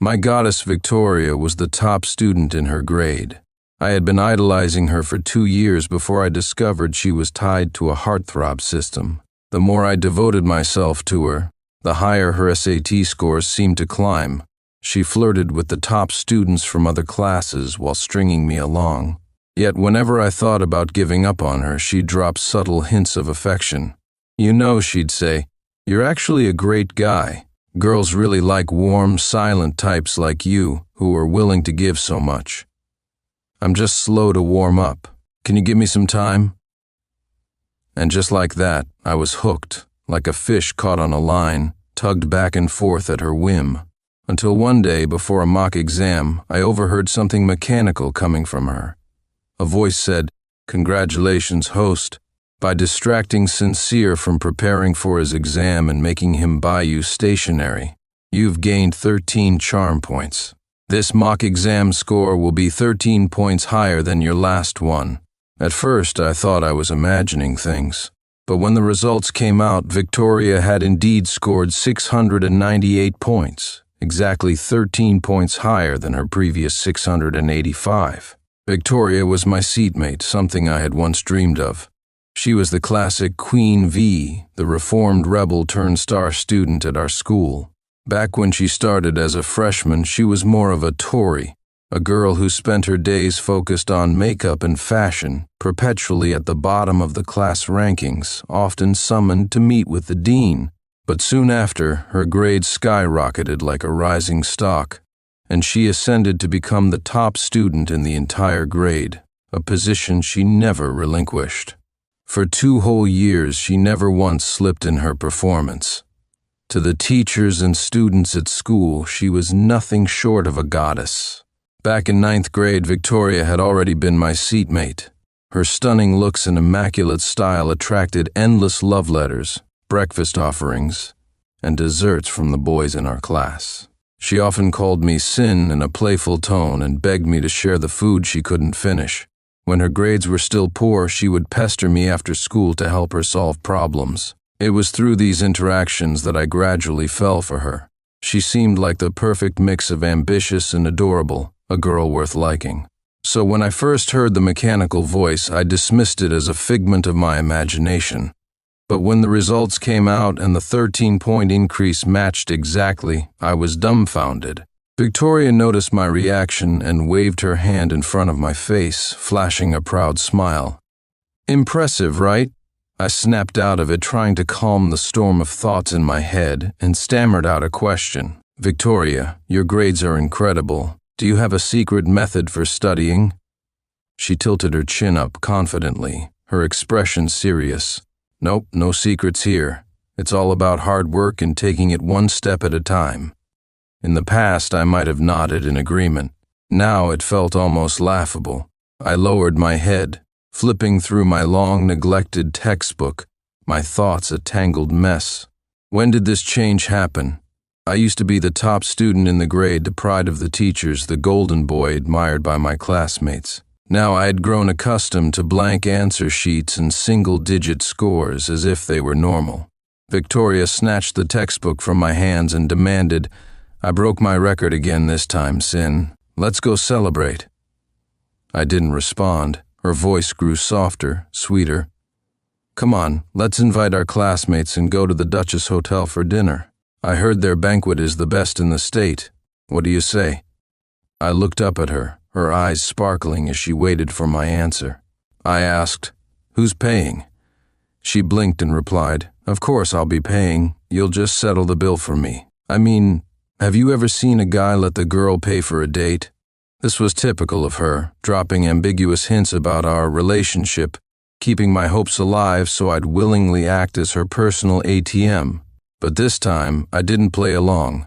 My goddess Victoria was the top student in her grade. I had been idolizing her for 2 years before I discovered she was tied to a Heartthrob system. The more I devoted myself to her, the higher her SAT scores seemed to climb. She flirted with the top students from other classes while stringing me along. Yet whenever I thought about giving up on her, she'd drop subtle hints of affection. "You know," she'd say, "you're actually a great guy. Girls really like warm, silent types like you who are willing to give so much. I'm just slow to warm up. Can you give me some time?" And just like that, I was hooked, like a fish caught on a line, tugged back and forth at her whim. Until one day, before a mock exam, I overheard something mechanical coming from her. A voice said, "Congratulations, host. By distracting Sincere from preparing for his exam and making him buy you stationery, you've gained 13 charm points. This mock exam score will be 13 points higher than your last one." At first, I thought I was imagining things. But when the results came out, Victoria had indeed scored 698 points, exactly 13 points higher than her previous 685. Victoria was my seatmate, something I had once dreamed of. She was the classic Queen V, the reformed rebel-turned-star student at our school. Back when she started as a freshman, she was more of a Tory, a girl who spent her days focused on makeup and fashion, perpetually at the bottom of the class rankings, often summoned to meet with the dean. But soon after, her grades skyrocketed like a rising stock, and she ascended to become the top student in the entire grade, a position she never relinquished. For 2 whole years, she never once slipped in her performance. To the teachers and students at school, she was nothing short of a goddess. Back in 9th grade, Victoria had already been my seatmate. Her stunning looks and immaculate style attracted endless love letters, breakfast offerings, and desserts from the boys in our class. She often called me Sin in a playful tone and begged me to share the food she couldn't finish. When her grades were still poor, she would pester me after school to help her solve problems. It was through these interactions that I gradually fell for her. She seemed like the perfect mix of ambitious and adorable, a girl worth liking. So when I first heard the mechanical voice, I dismissed it as a figment of my imagination. But when the results came out and the 13-point increase matched exactly, I was dumbfounded. Victoria noticed my reaction and waved her hand in front of my face, flashing a proud smile. "Impressive, right?" I snapped out of it, trying to calm the storm of thoughts in my head, and stammered out a question. "Victoria, your grades are incredible. Do you have a secret method for studying?" She tilted her chin up confidently, her expression serious. "Nope, no secrets here. It's all about hard work and taking it one step at a time." In the past, I might have nodded in agreement. Now it felt almost laughable. I lowered my head, flipping through my long neglected textbook, my thoughts a tangled mess. When did this change happen? I used to be the top student in the grade, the pride of the teachers, the golden boy admired by my classmates. Now I had grown accustomed to blank answer sheets and single-digit scores as if they were normal. Victoria snatched the textbook from my hands and demanded, "I broke my record again this time, Sin. Let's go celebrate." I didn't respond. Her voice grew softer, sweeter. "Come on, let's invite our classmates and go to the Duchess Hotel for dinner. I heard their banquet is the best in the state. What do you say?" I looked up at her, her eyes sparkling as she waited for my answer. I asked, "Who's paying?" She blinked and replied, "Of course I'll be paying. You'll just settle the bill for me. I mean, have you ever seen a guy let the girl pay for a date?" This was typical of her, dropping ambiguous hints about our relationship, keeping my hopes alive so I'd willingly act as her personal ATM. But this time, I didn't play along.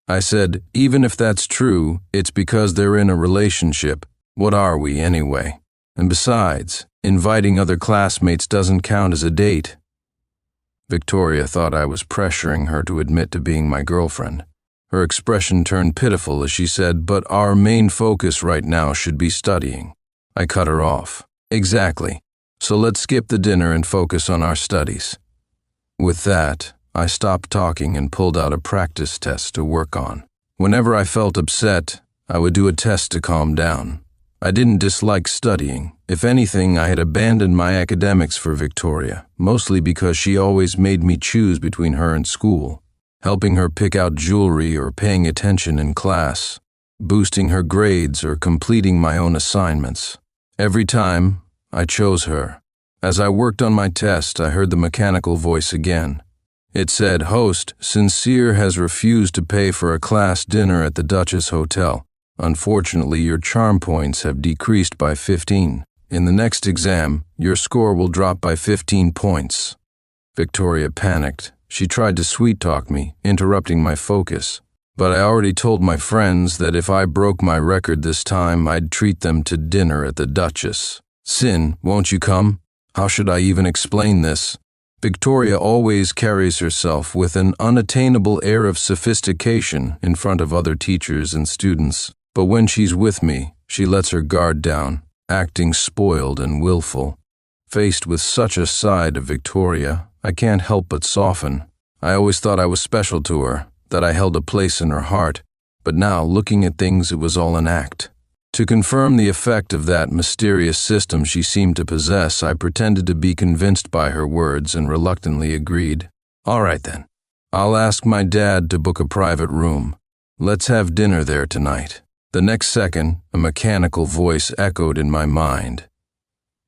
I said, "Even if that's true, it's because they're in a relationship. What are we, anyway? And besides, inviting other classmates doesn't count as a date." Victoria thought I was pressuring her to admit to being my girlfriend. Her expression turned pitiful as she said, "But our main focus right now should be studying." I cut her off. "Exactly. So let's skip the dinner and focus on our studies." With that, I stopped talking and pulled out a practice test to work on. Whenever I felt upset, I would do a test to calm down. I didn't dislike studying. If anything, I had abandoned my academics for Victoria, mostly because she always made me choose between her and school, helping her pick out jewelry or paying attention in class, boosting her grades or completing my own assignments. Every time, I chose her. As I worked on my test, I heard the mechanical voice again. It said, "Host, Sincere has refused to pay for a class dinner at the Duchess Hotel. Unfortunately, your charm points have decreased by 15. In the next exam, your score will drop by 15 points." Victoria panicked. She tried to sweet-talk me, interrupting my focus. But I already told my friends that if I broke my record this time, I'd treat them to dinner at the Duchess. "Sin, won't you come?" How should I even explain this? Victoria always carries herself with an unattainable air of sophistication in front of other teachers and students. But when she's with me, she lets her guard down, acting spoiled and willful. Faced with such a side of Victoria, I can't help but soften. I always thought I was special to her, that I held a place in her heart, but now, looking at things, it was all an act. To confirm the effect of that mysterious system she seemed to possess, I pretended to be convinced by her words and reluctantly agreed. "All right then. I'll ask my dad to book a private room. Let's have dinner there tonight." The next second, a mechanical voice echoed in my mind.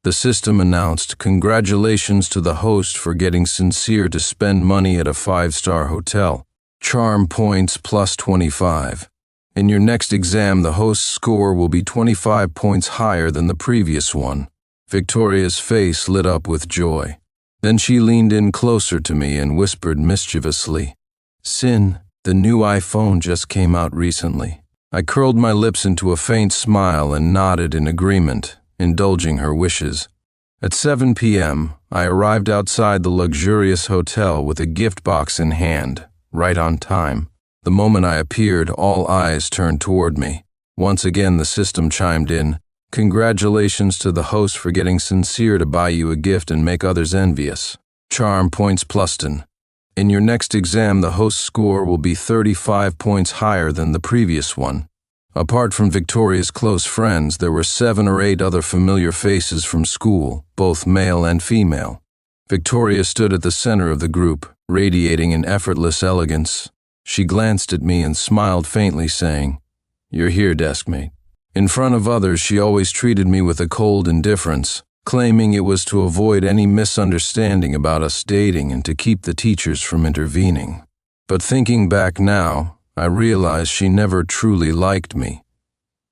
The system announced, "Congratulations to the host for getting Sincere to spend money at a 5-star hotel. Charm points plus 25. In your next exam, the host's score will be 25 points higher than the previous one." Victoria's face lit up with joy. Then she leaned in closer to me and whispered mischievously, "Sin, the new iPhone just came out recently." I curled my lips into a faint smile and nodded in agreement, indulging her wishes. At 7 p.m., I arrived outside the luxurious hotel with a gift box in hand, right on time. The moment I appeared, all eyes turned toward me. Once again, the system chimed in, "Congratulations to the host for getting Sincere to buy you a gift and make others envious. Charm points pluston. In your next exam, the host's score will be 35 points higher than the previous one." Apart from Victoria's close friends, there were 7 or 8 other familiar faces from school, both male and female. Victoria stood at the center of the group, radiating an effortless elegance. She glanced at me and smiled faintly, saying, "You're here, deskmate." In front of others, she always treated me with a cold indifference, claiming it was to avoid any misunderstanding about us dating and to keep the teachers from intervening. But thinking back now, I realized she never truly liked me.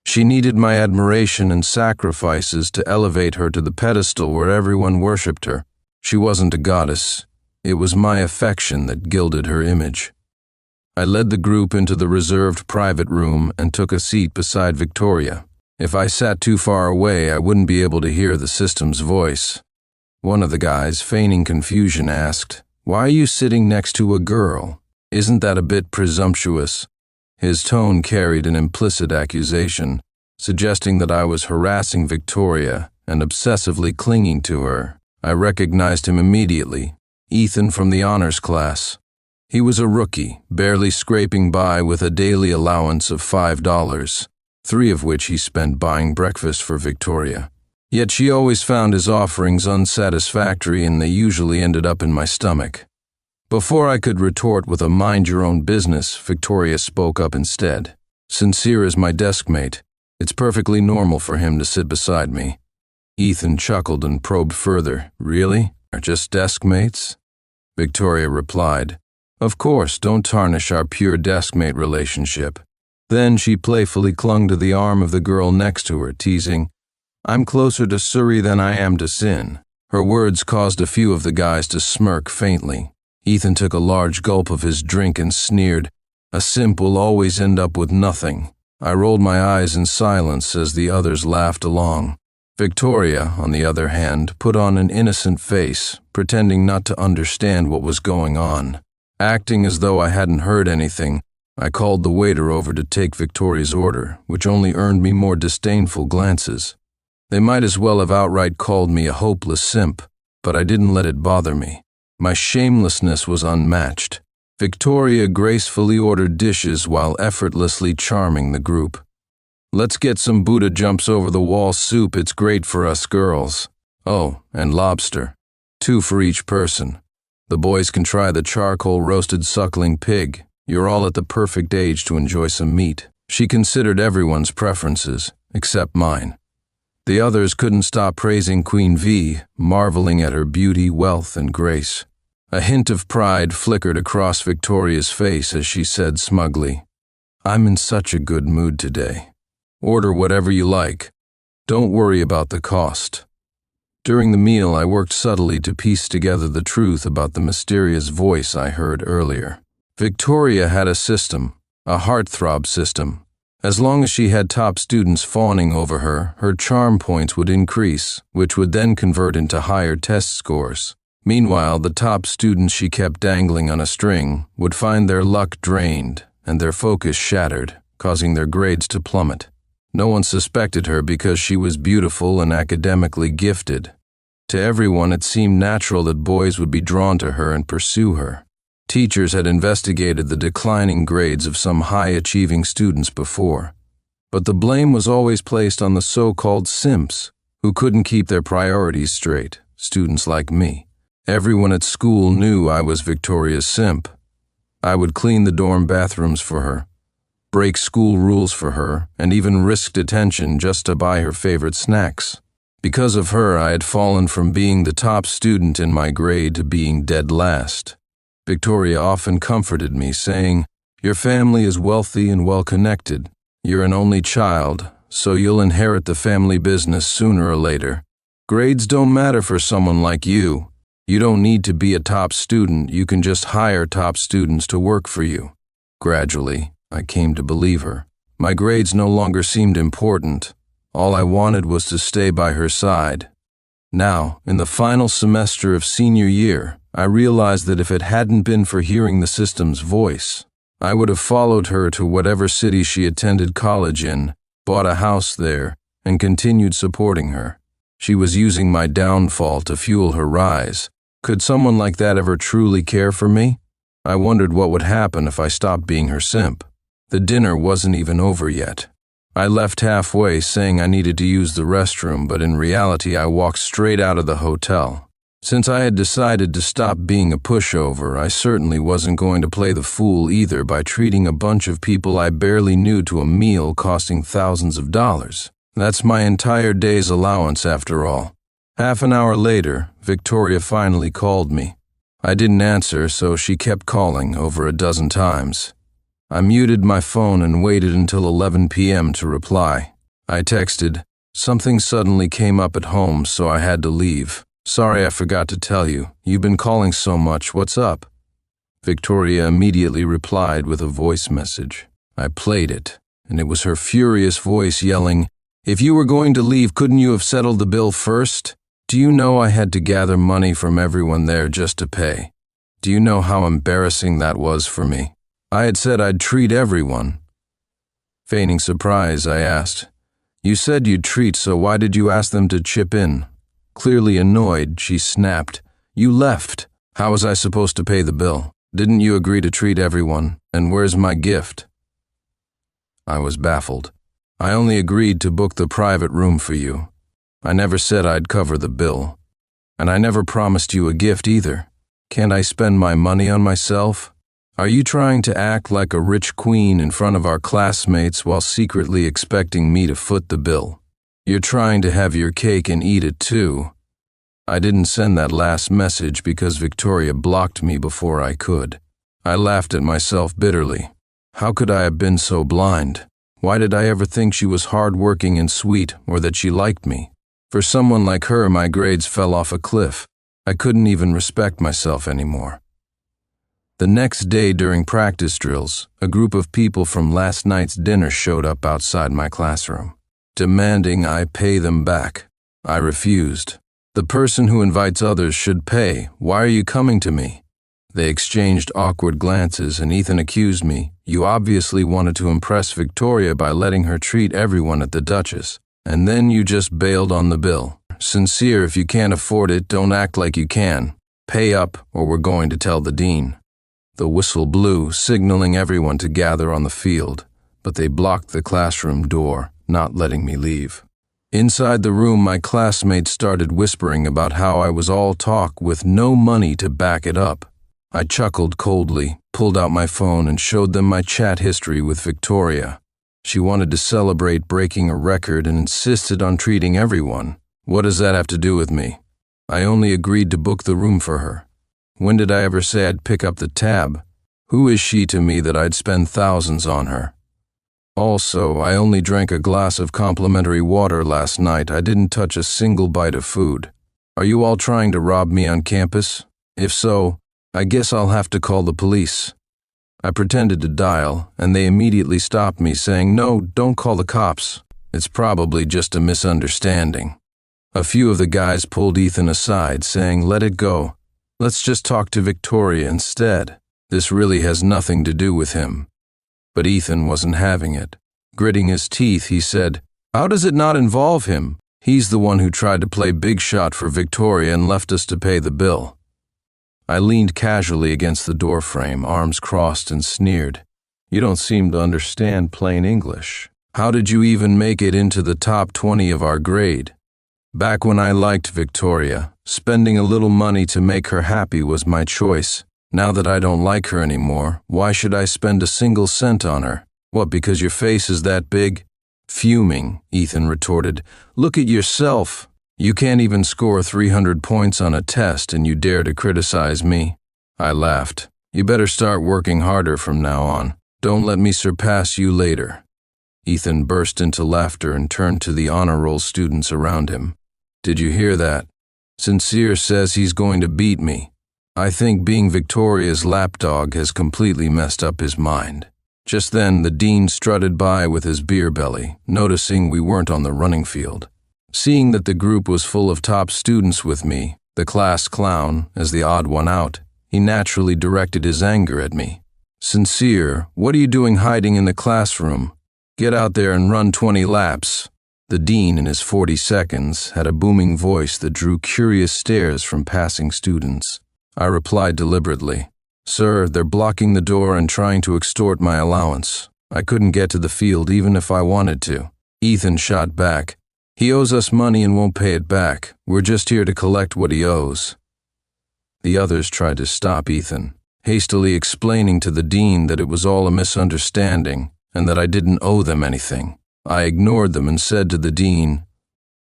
She needed my admiration and sacrifices to elevate her to the pedestal where everyone worshipped her. She wasn't a goddess. It was my affection that gilded her image. I led the group into the reserved private room and took a seat beside Victoria. If I sat too far away, I wouldn't be able to hear the system's voice. One of the guys, feigning confusion, asked, "Why are you sitting next to a girl? Isn't that a bit presumptuous?" His tone carried an implicit accusation, suggesting that I was harassing Victoria and obsessively clinging to her. I recognized him immediately, Ethan from the honors class. He was a rookie, barely scraping by with a daily allowance of $5, 3 of which he spent buying breakfast for Victoria. Yet she always found his offerings unsatisfactory, and they usually ended up in my stomach. Before I could retort with a mind-your-own-business, Victoria spoke up instead. "Sincere is my deskmate. It's perfectly normal for him to sit beside me." Ethan chuckled and probed further. "Really? Are just deskmates?" Victoria replied, "Of course, don't tarnish our pure deskmate relationship." Then she playfully clung to the arm of the girl next to her, teasing, "I'm closer to Suri than I am to Sin." Her words caused a few of the guys to smirk faintly. Ethan took a large gulp of his drink and sneered, "A simp will always end up with nothing." I rolled my eyes in silence as the others laughed along. Victoria, on the other hand, put on an innocent face, pretending not to understand what was going on. Acting as though I hadn't heard anything, I called the waiter over to take Victoria's order, which only earned me more disdainful glances. They might as well have outright called me a hopeless simp, but I didn't let it bother me. My shamelessness was unmatched. Victoria gracefully ordered dishes while effortlessly charming the group. "Let's get some Buddha jumps over the wall soup, it's great for us girls. Oh, and lobster. 2 for each person. The boys can try the charcoal roasted suckling pig. You're all at the perfect age to enjoy some meat." She considered everyone's preferences, except mine. The others couldn't stop praising Queen V, marveling at her beauty, wealth, and grace. A hint of pride flickered across Victoria's face as she said smugly, "I'm in such a good mood today. Order whatever you like. Don't worry about the cost." During the meal, I worked subtly to piece together the truth about the mysterious voice I heard earlier. Victoria had a system, a heartthrob system. As long as she had top students fawning over her, her charm points would increase, which would then convert into higher test scores. Meanwhile, the top students she kept dangling on a string would find their luck drained and their focus shattered, causing their grades to plummet. No one suspected her because she was beautiful and academically gifted. To everyone, it seemed natural that boys would be drawn to her and pursue her. Teachers had investigated the declining grades of some high-achieving students before, but the blame was always placed on the so-called simps, who couldn't keep their priorities straight, students like me. Everyone at school knew I was Victoria's simp. I would clean the dorm bathrooms for her, break school rules for her, and even risk detention just to buy her favorite snacks. Because of her, I had fallen from being the top student in my grade to being dead last. Victoria often comforted me, saying, "Your family is wealthy and well-connected. You're an only child, so you'll inherit the family business sooner or later. Grades don't matter for someone like you. You don't need to be a top student, you can just hire top students to work for you." Gradually, I came to believe her. My grades no longer seemed important. All I wanted was to stay by her side. Now, in the final semester of senior year, I realized that if it hadn't been for hearing the system's voice, I would have followed her to whatever city she attended college in, bought a house there, and continued supporting her. She was using my downfall to fuel her rise. Could someone like that ever truly care for me? I wondered what would happen if I stopped being her simp. The dinner wasn't even over yet. I left halfway saying I needed to use the restroom, but in reality I walked straight out of the hotel. Since I had decided to stop being a pushover, I certainly wasn't going to play the fool either by treating a bunch of people I barely knew to a meal costing thousands of dollars. That's my entire day's allowance after all. Half an hour later, Victoria finally called me. I didn't answer, so she kept calling over a dozen times. I muted my phone and waited until 11 p.m. to reply. I texted, "Something suddenly came up at home, so I had to leave. Sorry I forgot to tell you. You've been calling so much, what's up?" Victoria immediately replied with a voice message. I played it, and it was her furious voice yelling, "If you were going to leave, couldn't you have settled the bill first? Do you know I had to gather money from everyone there just to pay? Do you know how embarrassing that was for me? I had said I'd treat everyone." Feigning surprise, I asked, "You said you'd treat, so why did you ask them to chip in?" Clearly annoyed, she snapped, "You left. How was I supposed to pay the bill? Didn't you agree to treat everyone? And where's my gift?" I was baffled. "I only agreed to book the private room for you. I never said I'd cover the bill. And I never promised you a gift either. Can't I spend my money on myself? Are you trying to act like a rich queen in front of our classmates while secretly expecting me to foot the bill? You're trying to have your cake and eat it too." I didn't send that last message because Victoria blocked me before I could. I laughed at myself bitterly. How could I have been so blind? Why did I ever think she was hardworking and sweet, or that she liked me? For someone like her, my grades fell off a cliff. I couldn't even respect myself anymore. The next day during practice drills, a group of people from last night's dinner showed up outside my classroom, demanding I pay them back. I refused. "The person who invites others should pay. Why are you coming to me?" They exchanged awkward glances, and Ethan accused me, "You obviously wanted to impress Victoria by letting her treat everyone at the Duchess, and then you just bailed on the bill. Sincere, if you can't afford it, don't act like you can. Pay up, or we're going to tell the dean." The whistle blew, signaling everyone to gather on the field, but they blocked the classroom door, not letting me leave. Inside the room, my classmates started whispering about how I was all talk with no money to back it up. I chuckled coldly, pulled out my phone, and showed them my chat history with Victoria. She wanted to celebrate breaking a record and insisted on treating everyone. What does that have to do with me? I only agreed to book the room for her. When did I ever say I'd pick up the tab? Who is she to me that I'd spend thousands on her? Also, I only drank a glass of complimentary water last night. I didn't touch a single bite of food. Are you all trying to rob me on campus? If so, I guess I'll have to call the police. I pretended to dial, and they immediately stopped me, saying, "No, don't call the cops. It's probably just a misunderstanding." A few of the guys pulled Ethan aside, saying, "Let it go. Let's just talk to Victoria instead. This really has nothing to do with him." But Ethan wasn't having it. Gritting his teeth, he said, "How does it not involve him? He's the one who tried to play big shot for Victoria and left us to pay the bill." I leaned casually against the doorframe, arms crossed, and sneered. "You don't seem to understand plain English. How did you even make it into the top 20 of our grade? Back when I liked Victoria, spending a little money to make her happy was my choice. Now that I don't like her anymore, why should I spend a single cent on her? What, because your face is that big?" Fuming, Ethan retorted, "Look at yourself. You can't even score 300 points on a test and you dare to criticize me." I laughed. "You better start working harder from now on. Don't let me surpass you later." Ethan burst into laughter and turned to the honor roll students around him. "Did you hear that? Sincere says he's going to beat me. I think being Victoria's lapdog has completely messed up his mind." Just then, the dean strutted by with his beer belly, noticing we weren't on the running field. Seeing that the group was full of top students with me, the class clown, as the odd one out, he naturally directed his anger at me. "Sincere, what are you doing hiding in the classroom? Get out there and run 20 laps." The dean, in his 40 seconds, had a booming voice that drew curious stares from passing students. I replied deliberately, "Sir, they're blocking the door and trying to extort my allowance. I couldn't get to the field even if I wanted to." Ethan shot back, "He owes us money and won't pay it back. We're just here to collect what he owes." The others tried to stop Ethan, hastily explaining to the dean that it was all a misunderstanding and that I didn't owe them anything. I ignored them and said to the dean,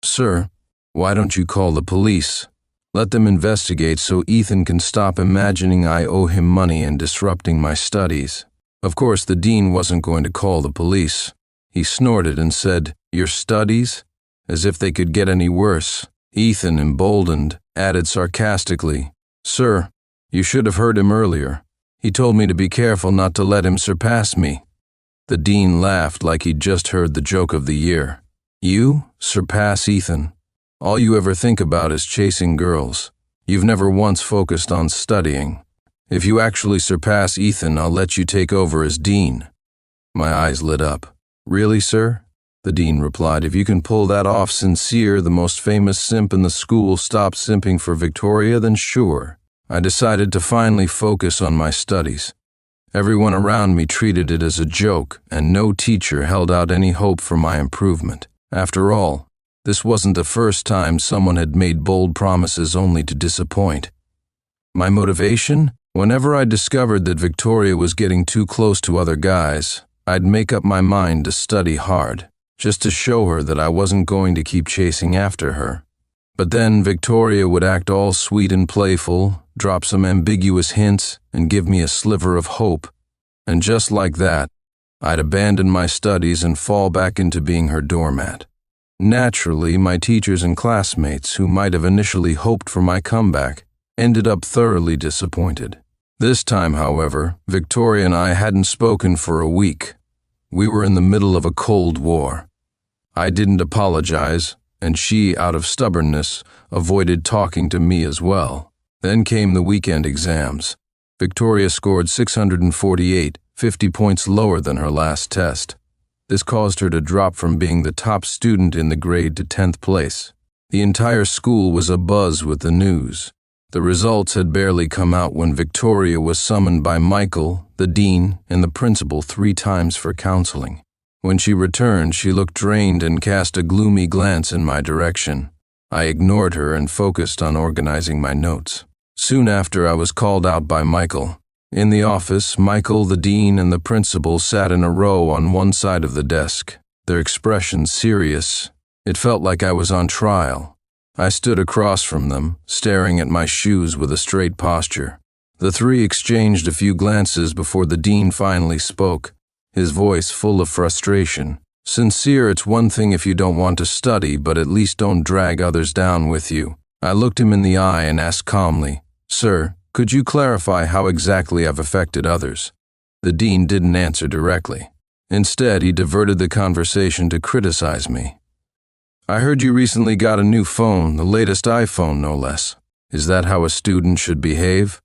"Sir, why don't you call the police? Let them investigate so Ethan can stop imagining I owe him money and disrupting my studies." Of course, the dean wasn't going to call the police. He snorted and said, "Your studies?" As if they could get any worse. Ethan, emboldened, added sarcastically, "Sir, you should have heard him earlier. He told me to be careful not to let him surpass me." The dean laughed like he'd just heard the joke of the year. "You? Surpass Ethan? All you ever think about is chasing girls. You've never once focused on studying. If you actually surpass Ethan, I'll let you take over as dean." My eyes lit up. "Really, sir?" The dean replied, "If you can pull that off, Sincere, the most famous simp in the school, stopped simping for Victoria, then sure." I decided to finally focus on my studies. Everyone around me treated it as a joke, and no teacher held out any hope for my improvement. After all, this wasn't the first time someone had made bold promises only to disappoint. My motivation? Whenever I discovered that Victoria was getting too close to other guys, I'd make up my mind to study hard, just to show her that I wasn't going to keep chasing after her. But then Victoria would act all sweet and playful, drop some ambiguous hints, and give me a sliver of hope. And just like that, I'd abandon my studies and fall back into being her doormat. Naturally, my teachers and classmates, who might have initially hoped for my comeback, ended up thoroughly disappointed. This time, however, Victoria and I hadn't spoken for a week. We were in the middle of a Cold War. I didn't apologize, and she, out of stubbornness, avoided talking to me as well. Then came the weekend exams. Victoria scored 648, 50 points lower than her last test. This caused her to drop from being the top student in the grade to 10th place. The entire school was abuzz with the news. The results had barely come out when Victoria was summoned by Michael, the dean, and the principal 3 times for counseling. When she returned, she looked drained and cast a gloomy glance in my direction. I ignored her and focused on organizing my notes. Soon after, I was called out by Michael. In the office, Michael, the dean, and the principal sat in a row on one side of the desk, their expressions serious. It felt like I was on trial. I stood across from them, staring at my shoes with a straight posture. The 3 exchanged a few glances before the dean finally spoke, his voice full of frustration. "Sincere, it's one thing if you don't want to study, but at least don't drag others down with you." I looked him in the eye and asked calmly, "Sir, could you clarify how exactly I've affected others?" The dean didn't answer directly. Instead, he diverted the conversation to criticize me. "I heard you recently got a new phone, the latest iPhone no less. Is that how a student should behave?"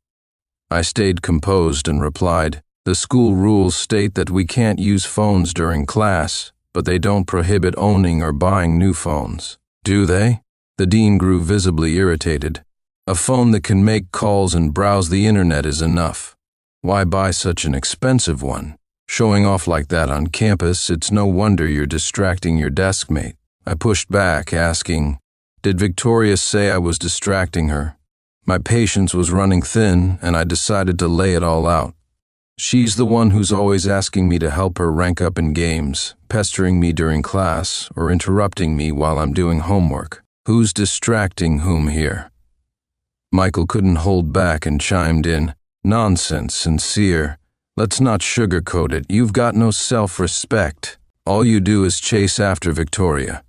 I stayed composed and replied, "The school rules state that we can't use phones during class, but they don't prohibit owning or buying new phones. Do they?" The dean grew visibly irritated. "A phone that can make calls and browse the internet is enough. Why buy such an expensive one? Showing off like that on campus, it's no wonder you're distracting your desk mate." I pushed back, asking, "Did Victoria say I was distracting her?" My patience was running thin, and I decided to lay it all out. "She's the one who's always asking me to help her rank up in games, pestering me during class, or interrupting me while I'm doing homework. Who's distracting whom here?" Michael couldn't hold back and chimed in, "Nonsense, Sincere. Let's not sugarcoat it. You've got no self-respect. All you do is chase after Victoria.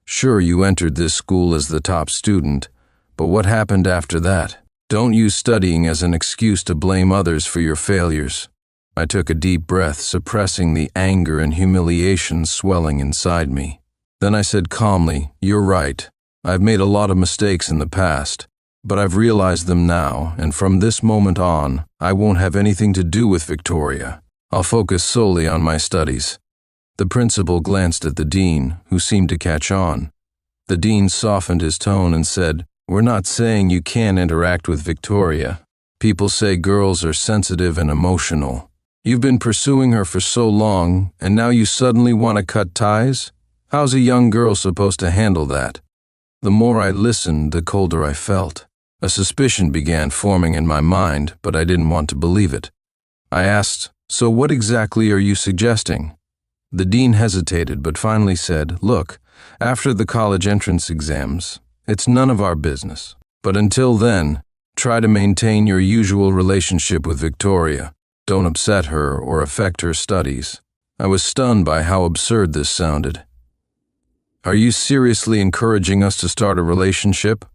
Sure, you entered this school as the top student, but what happened after that? Don't use studying as an excuse to blame others for your failures." I took a deep breath, suppressing the anger and humiliation swelling inside me. Then I said calmly, "You're right. I've made a lot of mistakes in the past, but I've realized them now, and from this moment on, I won't have anything to do with Victoria. I'll focus solely on my studies." The principal glanced at the dean, who seemed to catch on. The dean softened his tone and said, "We're not saying you can't interact with Victoria. People say girls are sensitive and emotional. You've been pursuing her for so long, and now you suddenly want to cut ties? How's a young girl supposed to handle that?" The more I listened, the colder I felt. A suspicion began forming in my mind, but I didn't want to believe it. I asked, "So what exactly are you suggesting?" The dean hesitated, but finally said, "Look, after the college entrance exams, it's none of our business. But until then, try to maintain your usual relationship with Victoria. Don't upset her or affect her studies." I was stunned by how absurd this sounded. "Are you seriously encouraging us to start a relationship?"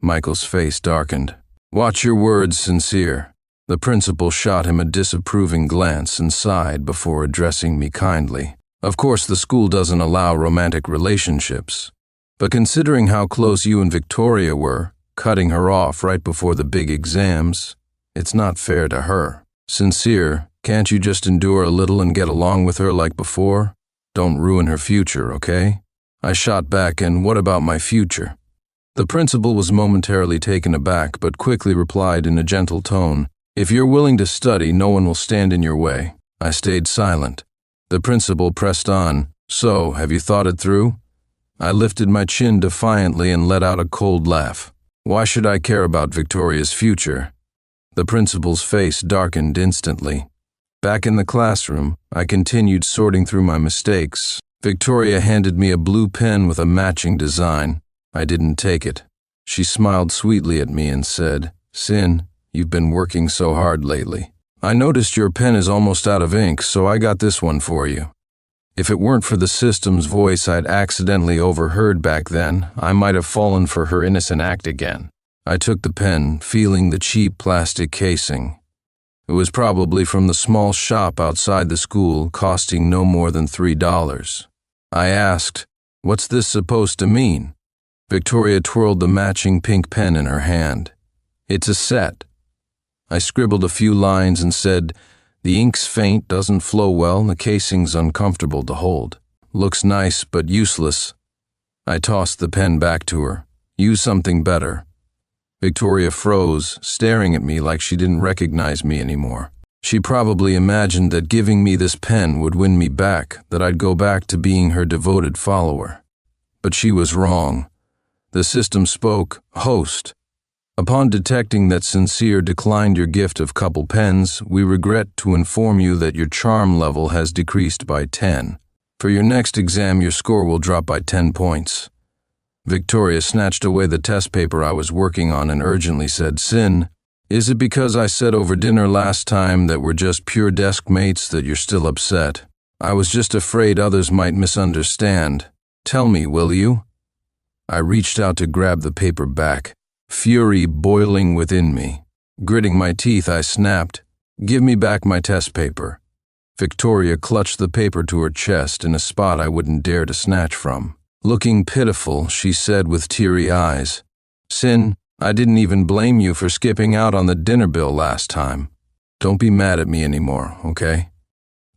Michael's face darkened. "Watch your words, Sincere." The principal shot him a disapproving glance and sighed before addressing me kindly. "Of course, the school doesn't allow romantic relationships, but considering how close you and Victoria were, cutting her off right before the big exams, it's not fair to her. Sincere, can't you just endure a little and get along with her like before? Don't ruin her future, okay?" I shot back, "And what about my future?" The principal was momentarily taken aback, but quickly replied in a gentle tone, "If you're willing to study, no one will stand in your way." I stayed silent. The principal pressed on, "So, have you thought it through?" I lifted my chin defiantly and let out a cold laugh. "Why should I care about Victoria's future?" The principal's face darkened instantly. Back in the classroom, I continued sorting through my mistakes. Victoria handed me a blue pen with a matching design. I didn't take it. She smiled sweetly at me and said, "Sin, you've been working so hard lately. I noticed your pen is almost out of ink, so I got this one for you." If it weren't for the system's voice I'd accidentally overheard back then, I might have fallen for her innocent act again. I took the pen, feeling the cheap plastic casing. It was probably from the small shop outside the school, costing no more than $3. I asked, "What's this supposed to mean?" Victoria twirled the matching pink pen in her hand. "It's a set." I scribbled a few lines and said, "The ink's faint, doesn't flow well, and the casing's uncomfortable to hold. Looks nice, but useless." I tossed the pen back to her. "Use something better." Victoria froze, staring at me like she didn't recognize me anymore. She probably imagined that giving me this pen would win me back, that I'd go back to being her devoted follower. But she was wrong. The system spoke, "Host. Upon detecting that Sincere declined your gift of couple pens, we regret to inform you that your charm level has decreased by 10. For your next exam, your score will drop by 10 points. Victoria snatched away the test paper I was working on and urgently said, "Sin, is it because I said over dinner last time that we're just pure desk mates that you're still upset? I was just afraid others might misunderstand. Tell me, will you?" I reached out to grab the paper back, fury boiling within me. Gritting my teeth, I snapped, "Give me back my test paper." Victoria clutched the paper to her chest in a spot I wouldn't dare to snatch from. Looking pitiful, she said with teary eyes, "Sin, I didn't even blame you for skipping out on the dinner bill last time. Don't be mad at me anymore, okay?"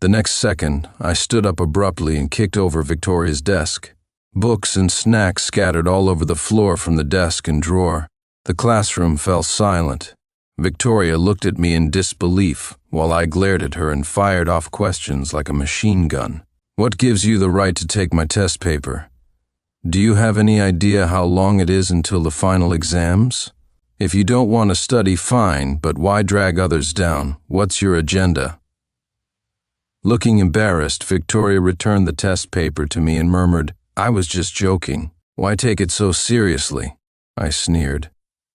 The next second, I stood up abruptly and kicked over Victoria's desk. Books and snacks scattered all over the floor from the desk and drawer. The classroom fell silent. Victoria looked at me in disbelief, while I glared at her and fired off questions like a machine gun. "What gives you the right to take my test paper? Do you have any idea how long it is until the final exams? If you don't want to study, fine, but why drag others down? What's your agenda?" Looking embarrassed, Victoria returned the test paper to me and murmured, "I was just joking. Why take it so seriously?" I sneered.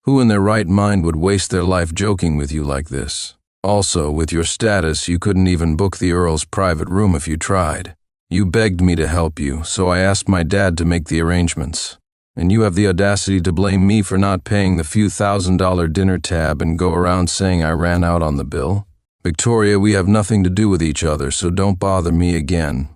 "Who in their right mind would waste their life joking with you like this? Also, with your status, you couldn't even book the Earl's private room if you tried. You begged me to help you, so I asked my dad to make the arrangements. And you have the audacity to blame me for not paying the few $1,000 dinner tab and go around saying I ran out on the bill? Victoria, we have nothing to do with each other, so don't bother me again."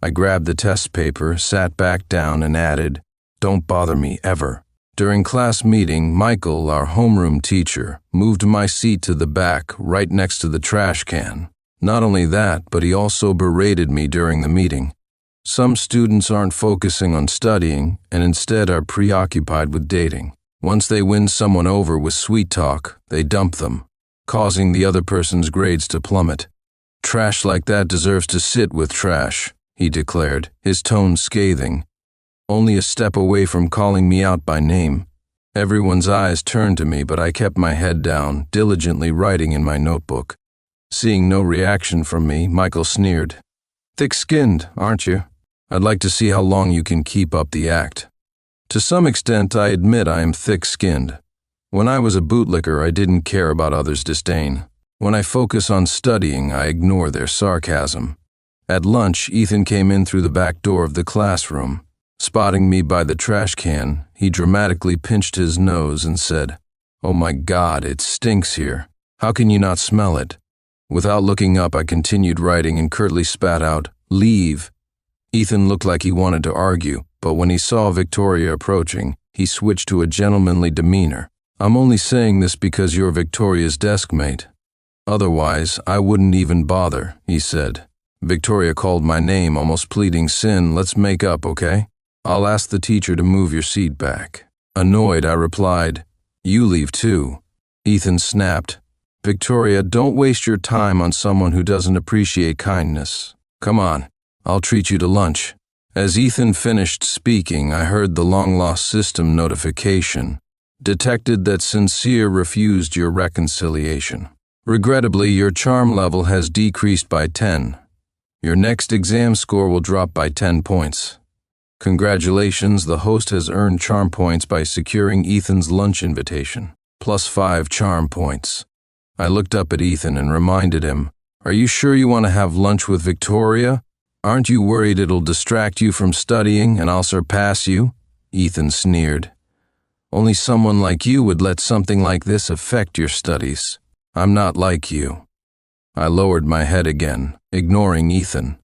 I grabbed the test paper, sat back down, and added, "Don't bother me ever." During class meeting, Michael, our homeroom teacher, moved my seat to the back, right next to the trash can. Not only that, but he also berated me during the meeting. Some students aren't focusing on studying and instead are preoccupied with dating. Once they win someone over with sweet talk, they dump them, causing the other person's grades to plummet. "Trash like that deserves to sit with trash," he declared, his tone scathing, only a step away from calling me out by name. Everyone's eyes turned to me, but I kept my head down, diligently writing in my notebook. Seeing no reaction from me, Michael sneered. "Thick-skinned, aren't you? I'd like to see how long you can keep up the act." To some extent, I admit I am thick-skinned. When I was a bootlicker, I didn't care about others' disdain. When I focus on studying, I ignore their sarcasm. At lunch, Ethan came in through the back door of the classroom. Spotting me by the trash can, he dramatically pinched his nose and said, "Oh my God, it stinks here. How can you not smell it?" Without looking up, I continued writing and curtly spat out, "Leave." Ethan looked like he wanted to argue, but when he saw Victoria approaching, he switched to a gentlemanly demeanor. "I'm only saying this because you're Victoria's desk mate. Otherwise, I wouldn't even bother," he said. Victoria called my name, almost pleading, "Sin, let's make up, okay? I'll ask the teacher to move your seat back." Annoyed, I replied, "You leave too." Ethan snapped, "Victoria, don't waste your time on someone who doesn't appreciate kindness. Come on, I'll treat you to lunch." As Ethan finished speaking, I heard the long-lost system notification. Detected that Sincere refused your reconciliation. Regrettably, your charm level has decreased by 10. Your next exam score will drop by 10 points. Congratulations, the host has earned charm points by securing Ethan's lunch invitation. +5 charm points. I looked up at Ethan and reminded him, "Are you sure you want to have lunch with Victoria? Aren't you worried it'll distract you from studying and I'll surpass you?" Ethan sneered. "Only someone like you would let something like this affect your studies. I'm not like you." I lowered my head again, ignoring Ethan.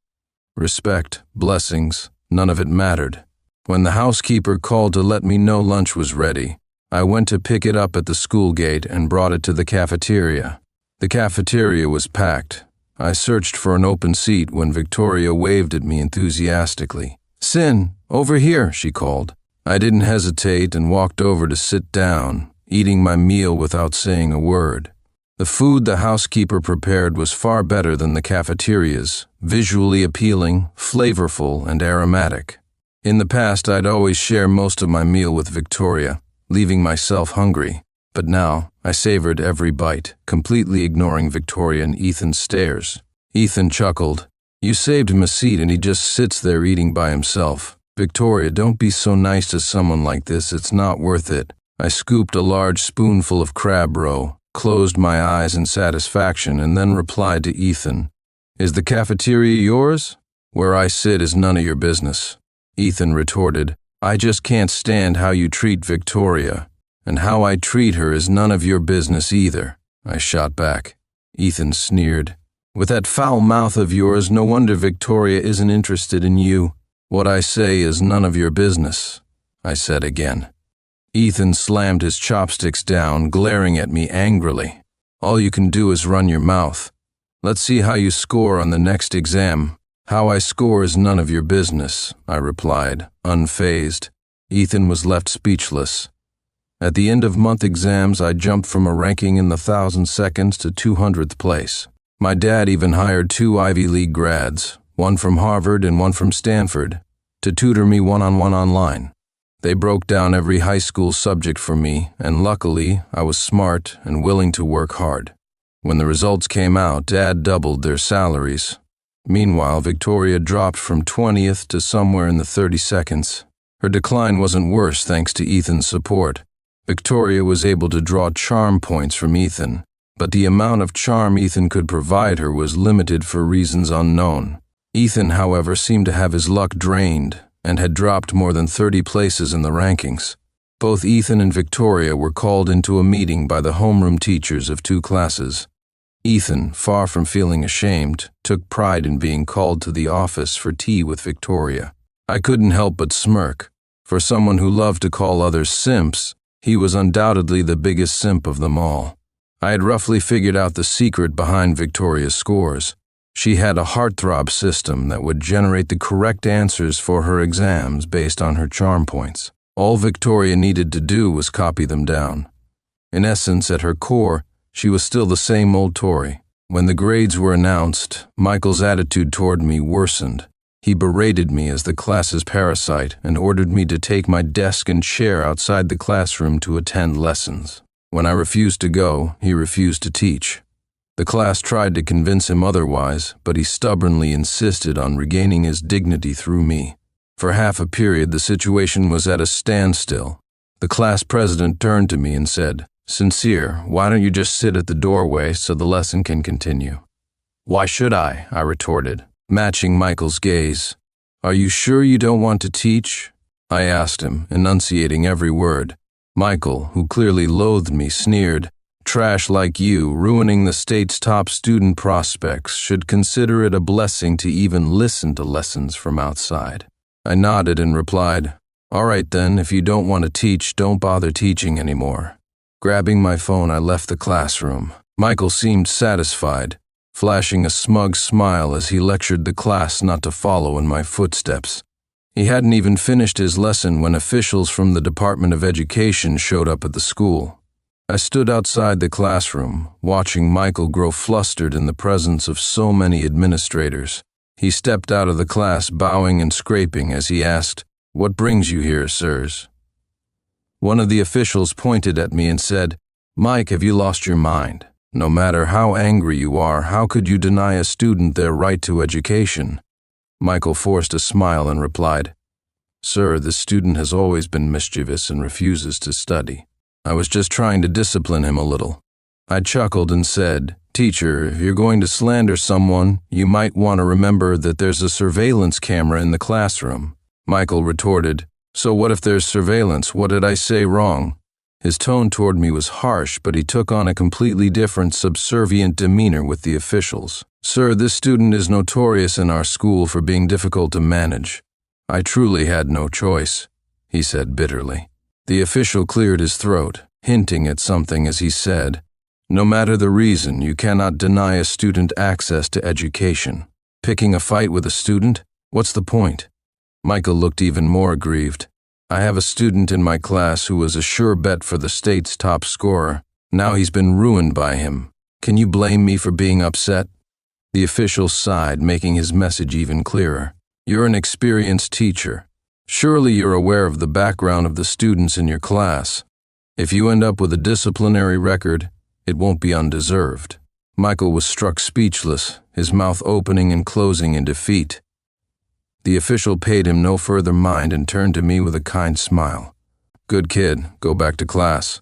Respect, blessings, none of it mattered. When the housekeeper called to let me know lunch was ready, I went to pick it up at the school gate and brought it to the cafeteria. The cafeteria was packed. I searched for an open seat when Victoria waved at me enthusiastically. "Sin, over here," she called. I didn't hesitate and walked over to sit down. eating my meal without saying a word. The food the housekeeper prepared was far better than the cafeteria's, visually appealing, flavorful, and aromatic. In the past, I'd always share most of my meal with Victoria, leaving myself hungry. But now, I savored every bite, completely ignoring Victoria and Ethan's stares. Ethan chuckled. "You saved him a seat and he just sits there eating by himself. Victoria, don't be so nice to someone like this, it's not worth it." I scooped a large spoonful of crab roe, closed my eyes in satisfaction, and then replied to Ethan, "Is the cafeteria yours? Where I sit is none of your business." Ethan retorted, "I just can't stand how you treat Victoria, and how I treat her is none of your business either." I shot back. Ethan sneered, "With that foul mouth of yours, no wonder Victoria isn't interested in you." "What I say is none of your business," I said again. Ethan slammed his chopsticks down, glaring at me angrily. "All you can do is run your mouth. Let's see how you score on the next exam." "How I score is none of your business," I replied, unfazed. Ethan was left speechless. At the end of month exams, I jumped from a ranking in the 1,002nd to 200th place. My dad even hired 2 Ivy League grads, one from Harvard and one from Stanford, to tutor me one-on-one online. They broke down every high school subject for me, and luckily, I was smart and willing to work hard. When the results came out, Dad doubled their salaries. Meanwhile, Victoria dropped from 20th to somewhere in the 32nds. Her decline wasn't worse thanks to Ethan's support. Victoria was able to draw charm points from Ethan, but the amount of charm Ethan could provide her was limited for reasons unknown. Ethan, however, seemed to have his luck drained and had dropped more than 30 places in the rankings. Both Ethan and Victoria were called into a meeting by the homeroom teachers of 2 classes. Ethan, far from feeling ashamed, took pride in being called to the office for tea with Victoria. I couldn't help but smirk. For someone who loved to call others simps, he was undoubtedly the biggest simp of them all. I had roughly figured out the secret behind Victoria's scores. She had a Heartthrob system that would generate the correct answers for her exams based on her charm points. All Victoria needed to do was copy them down. In essence, at her core, she was still the same old Tory. When the grades were announced, Michael's attitude toward me worsened. He berated me as the class's parasite and ordered me to take my desk and chair outside the classroom to attend lessons. When I refused to go, he refused to teach. The class tried to convince him otherwise, but he stubbornly insisted on regaining his dignity through me. For half a period, the situation was at a standstill. The class president turned to me and said, "Sincere, why don't you just sit at the doorway so the lesson can continue?" "Why should I?" I retorted, matching Michael's gaze. "Are you sure you don't want to teach?" I asked him, enunciating every word. Michael, who clearly loathed me, sneered, "Trash like you, ruining the state's top student prospects, should consider it a blessing to even listen to lessons from outside." I nodded and replied, "All right then, if you don't want to teach, don't bother teaching anymore." Grabbing my phone, I left the classroom. Michael seemed satisfied, flashing a smug smile as he lectured the class not to follow in my footsteps. He hadn't even finished his lesson when officials from the Department of Education showed up at the school. I stood outside the classroom, watching Michael grow flustered in the presence of so many administrators. He stepped out of the class, bowing and scraping as he asked, "What brings you here, sirs?" One of the officials pointed at me and said, "Mike, have you lost your mind? No matter how angry you are, how could you deny a student their right to education?" Michael forced a smile and replied, "Sir, this student has always been mischievous and refuses to study. I was just trying to discipline him a little." I chuckled and said, "Teacher, if you're going to slander someone, you might want to remember that there's a surveillance camera in the classroom." Michael retorted, "So what if there's surveillance? What did I say wrong?" His tone toward me was harsh, but he took on a completely different, subservient demeanor with the officials. "Sir, this student is notorious in our school for being difficult to manage. I truly had no choice," he said bitterly. The official cleared his throat, hinting at something as he said, "No matter the reason, you cannot deny a student access to education. Picking a fight with a student? What's the point?" Michael looked even more aggrieved. I have a student in my class who was a sure bet for the state's top scorer. Now he's been ruined by him. Can you blame me for being upset?" The official sighed, making his message even clearer. "You're an experienced teacher. Surely you're aware of the background of the students in your class. If you end up with a disciplinary record, it won't be undeserved." Michael was struck speechless, his mouth opening and closing in defeat. The official paid him no further mind and turned to me with a kind smile. "Good kid, go back to class."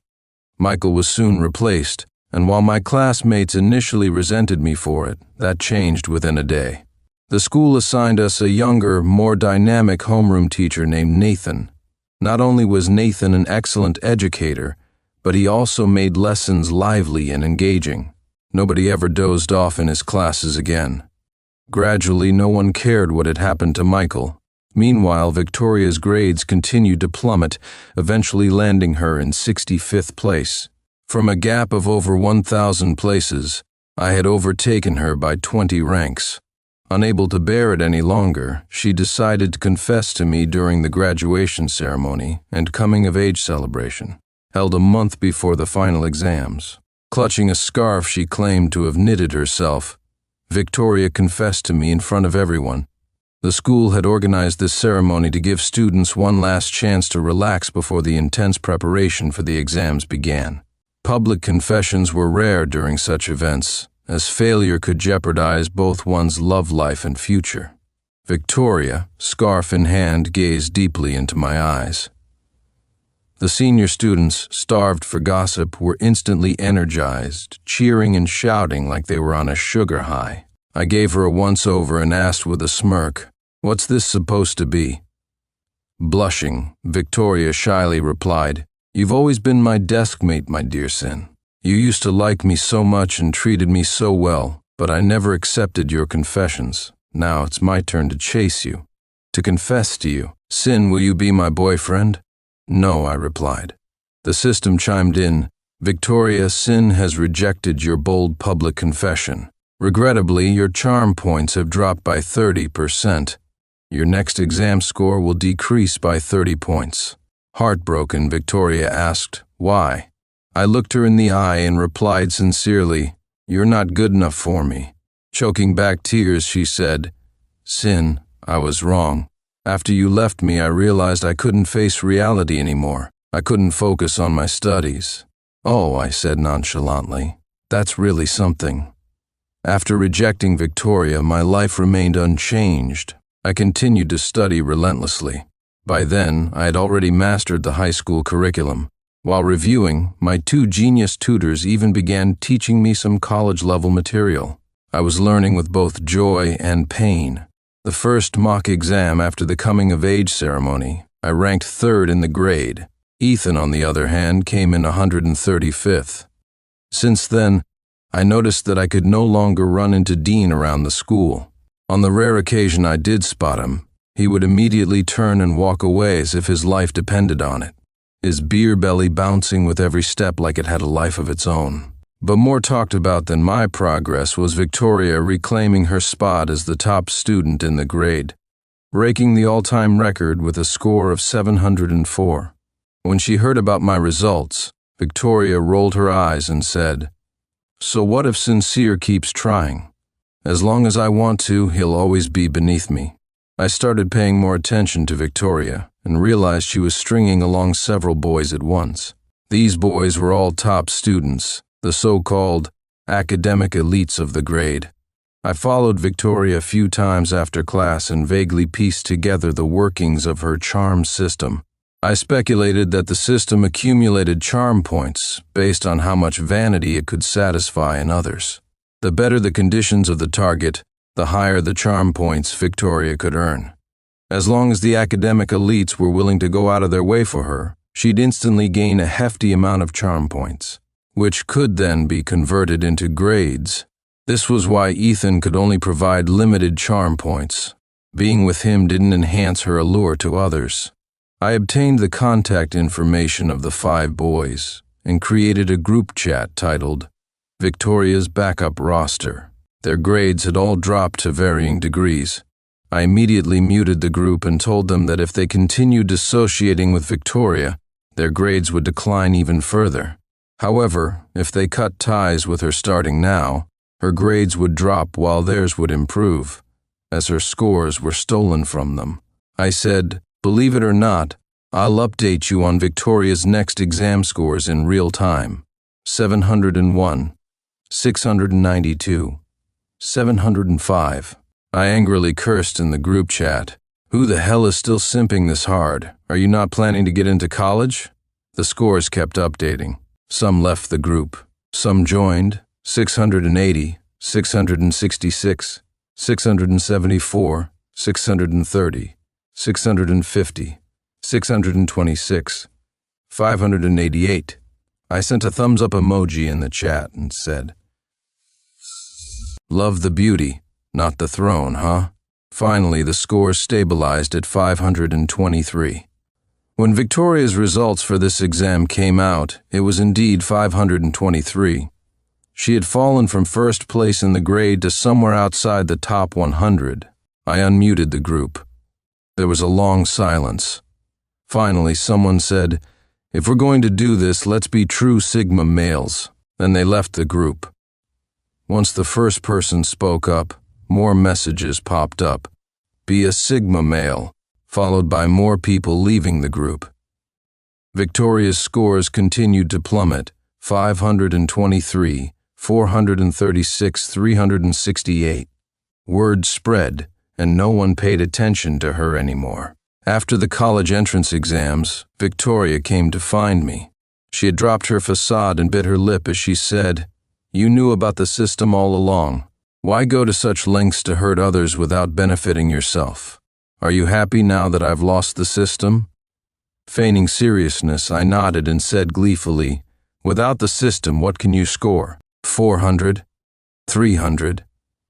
Michael was soon replaced, and while my classmates initially resented me for it, that changed within a day. The school assigned us a younger, more dynamic homeroom teacher named Nathan. Not only was Nathan an excellent educator, but he also made lessons lively and engaging. Nobody ever dozed off in his classes again. Gradually, no one cared what had happened to Michael. Meanwhile, Victoria's grades continued to plummet, eventually landing her in 65th place. From a gap of over 1,000 places, I had overtaken her by 20 ranks. Unable to bear it any longer, she decided to confess to me during the graduation ceremony and coming-of-age celebration, held a month before the final exams. Clutching a scarf she claimed to have knitted herself, Victoria confessed to me in front of everyone. The school had organized this ceremony to give students one last chance to relax before the intense preparation for the exams began. Public confessions were rare during such events, as failure could jeopardize both one's love life and future. Victoria, scarf in hand, gazed deeply into my eyes. The senior students, starved for gossip, were instantly energized, cheering and shouting like they were on a sugar high. I gave her a once-over and asked with a smirk, "What's this supposed to be?" Blushing, Victoria shyly replied, "You've always been my deskmate, my dear Sin. You used to like me so much and treated me so well, but I never accepted your confessions. Now it's my turn to chase you, to confess to you. Sin, will you be my boyfriend?" "No," I replied. The system chimed in, "Victoria, Sin has rejected your bold public confession. Regrettably, your charm points have dropped by 30%. Your next exam score will decrease by 30 points. Heartbroken, Victoria asked, "Why?" I looked her in the eye and replied sincerely, "You're not good enough for me." Choking back tears, she said, "Sin, I was wrong. After you left me, I realized I couldn't face reality anymore. I couldn't focus on my studies." "Oh," I said nonchalantly, "that's really something." After rejecting Victoria, my life remained unchanged. I continued to study relentlessly. By then, I had already mastered the high school curriculum. While reviewing, my two genius tutors even began teaching me some college-level material. I was learning with both joy and pain. The first mock exam after the coming-of-age ceremony, I ranked 3rd in the grade. Ethan, on the other hand, came in 135th. Since then, I noticed that I could no longer run into Dean around the school. On the rare occasion I did spot him, he would immediately turn and walk away as if his life depended on it, his beer belly bouncing with every step like it had a life of its own. But more talked about than my progress was Victoria reclaiming her spot as the top student in the grade, breaking the all-time record with a score of 704. When she heard about my results, Victoria rolled her eyes and said, "So what if Sincere keeps trying? As long as I want to, he'll always be beneath me." I started paying more attention to Victoria and realized she was stringing along several boys at once. These boys were all top students, the so-called academic elites of the grade. I followed Victoria a few times after class and vaguely pieced together the workings of her charm system. I speculated that the system accumulated charm points based on how much vanity it could satisfy in others. The better the conditions of the target, the higher the charm points Victoria could earn. As long as the academic elites were willing to go out of their way for her, she'd instantly gain a hefty amount of charm points, which could then be converted into grades. This was why Ethan could only provide limited charm points. Being with him didn't enhance her allure to others. I obtained the contact information of the 5 boys and created a group chat titled Victoria's Backup Roster. Their grades had all dropped to varying degrees. I immediately muted the group and told them that if they continued dissociating with Victoria, their grades would decline even further. However, if they cut ties with her starting now, her grades would drop while theirs would improve, as her scores were stolen from them. I said, "Believe it or not, I'll update you on Victoria's next exam scores in real time. 701, 692, 705. I angrily cursed in the group chat. "Who the hell is still simping this hard? Are you not planning to get into college?" The scores kept updating. Some left the group. Some joined. 680, 666, 674, 630, 650, 626, 588. I sent a thumbs up emoji in the chat and said, "Love the beauty, not the throne, huh?" Finally, the scores stabilized at 523. When Victoria's results for this exam came out, it was indeed 523. She had fallen from first place in the grade to somewhere outside the top 100. I unmuted the group. There was a long silence. Finally, someone said, "If we're going to do this, let's be true Sigma males." Then they left the group. Once the first person spoke up, more messages popped up. "Be a Sigma male," followed by more people leaving the group. Victoria's scores continued to plummet, 523, 436, 368. Word spread, and no one paid attention to her anymore. After the college entrance exams, Victoria came to find me. She had dropped her facade and bit her lip as she said, "You knew about the system all along. Why go to such lengths to hurt others without benefiting yourself? Are you happy now that I've lost the system?" Feigning seriousness, I nodded and said gleefully, "Without the system, what can you score? 400? 300?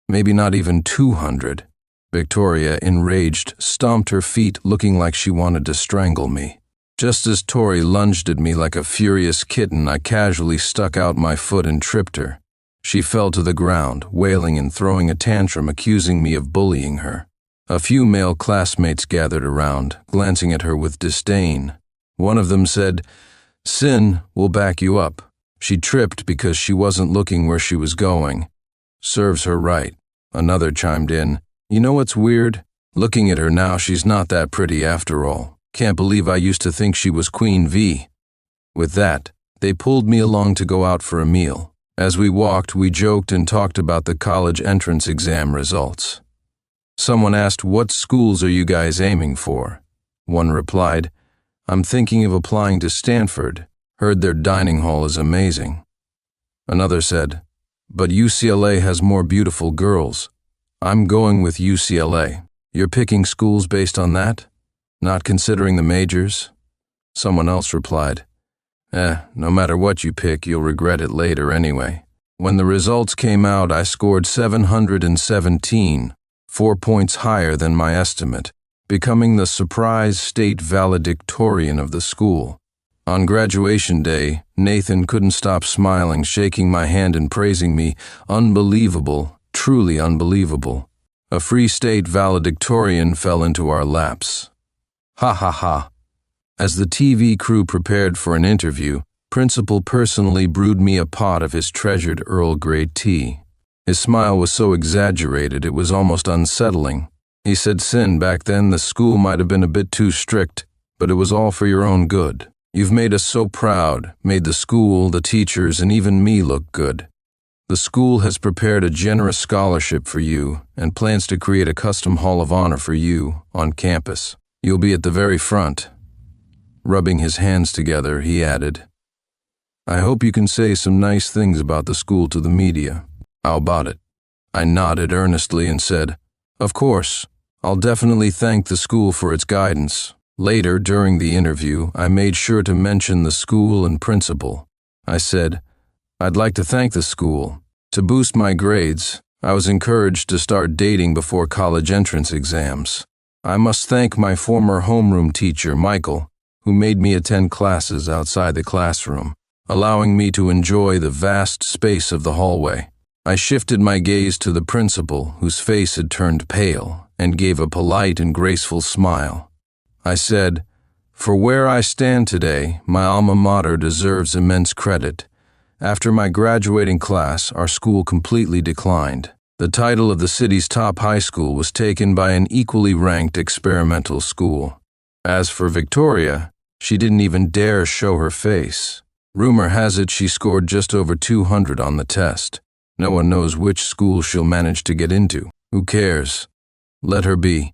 Maybe not even 200. Victoria, enraged, stomped her feet, looking like she wanted to strangle me. Just as Tori lunged at me like a furious kitten, I casually stuck out my foot and tripped her. She fell to the ground, wailing and throwing a tantrum, accusing me of bullying her. A few male classmates gathered around, glancing at her with disdain. One of them said, "Sin, we'll back you up." She tripped because she wasn't looking where she was going. Serves her right. Another chimed in, "You know what's weird? Looking at her now, she's not that pretty after all. Can't believe I used to think she was Queen V." With that, they pulled me along to go out for a meal. As we walked, we joked and talked about the college entrance exam results. Someone asked, "What schools are you guys aiming for?" One replied, "I'm thinking of applying to Stanford. Heard their dining hall is amazing." Another said, "But UCLA has more beautiful girls. I'm going with UCLA. You're picking schools based on that? Not considering the majors?" Someone else replied, No matter what you pick, you'll regret it later anyway." When the results came out, I scored 717, 4 points higher than my estimate, becoming the surprise state valedictorian of the school. On graduation day, Nathan couldn't stop smiling, shaking my hand and praising me. Unbelievable, truly unbelievable. A free state valedictorian fell into our laps. Ha ha ha. As the TV crew prepared for an interview, Principal personally brewed me a pot of his treasured Earl Grey tea. His smile was so exaggerated it was almost unsettling. He said, "Sin, back then the school might have been a bit too strict, but it was all for your own good. You've made us so proud, made the school, the teachers, and even me look good. The school has prepared a generous scholarship for you and plans to create a custom hall of honor for you on campus. You'll be at the very front." Rubbing his hands together, he added, "I hope you can say some nice things about the school to the media. How about it?" I nodded earnestly and said, "Of course. I'll definitely thank the school for its guidance." Later, during the interview, I made sure to mention the school and principal. I said, "I'd like to thank the school. To boost my grades, I was encouraged to start dating before college entrance exams. I must thank my former homeroom teacher, Michael, who made me attend classes outside the classroom, allowing me to enjoy the vast space of the hallway." I shifted my gaze to the principal, whose face had turned pale. and gave a polite and graceful smile. I said, "For where I stand today, my alma mater deserves immense credit. After my graduating class, our school completely declined. The title of the city's top high school was taken by an equally ranked experimental school. As for Victoria, she didn't even dare show her face. Rumor has it she scored just over 200 on the test. No one knows which school she'll manage to get into. Who cares? Let her be."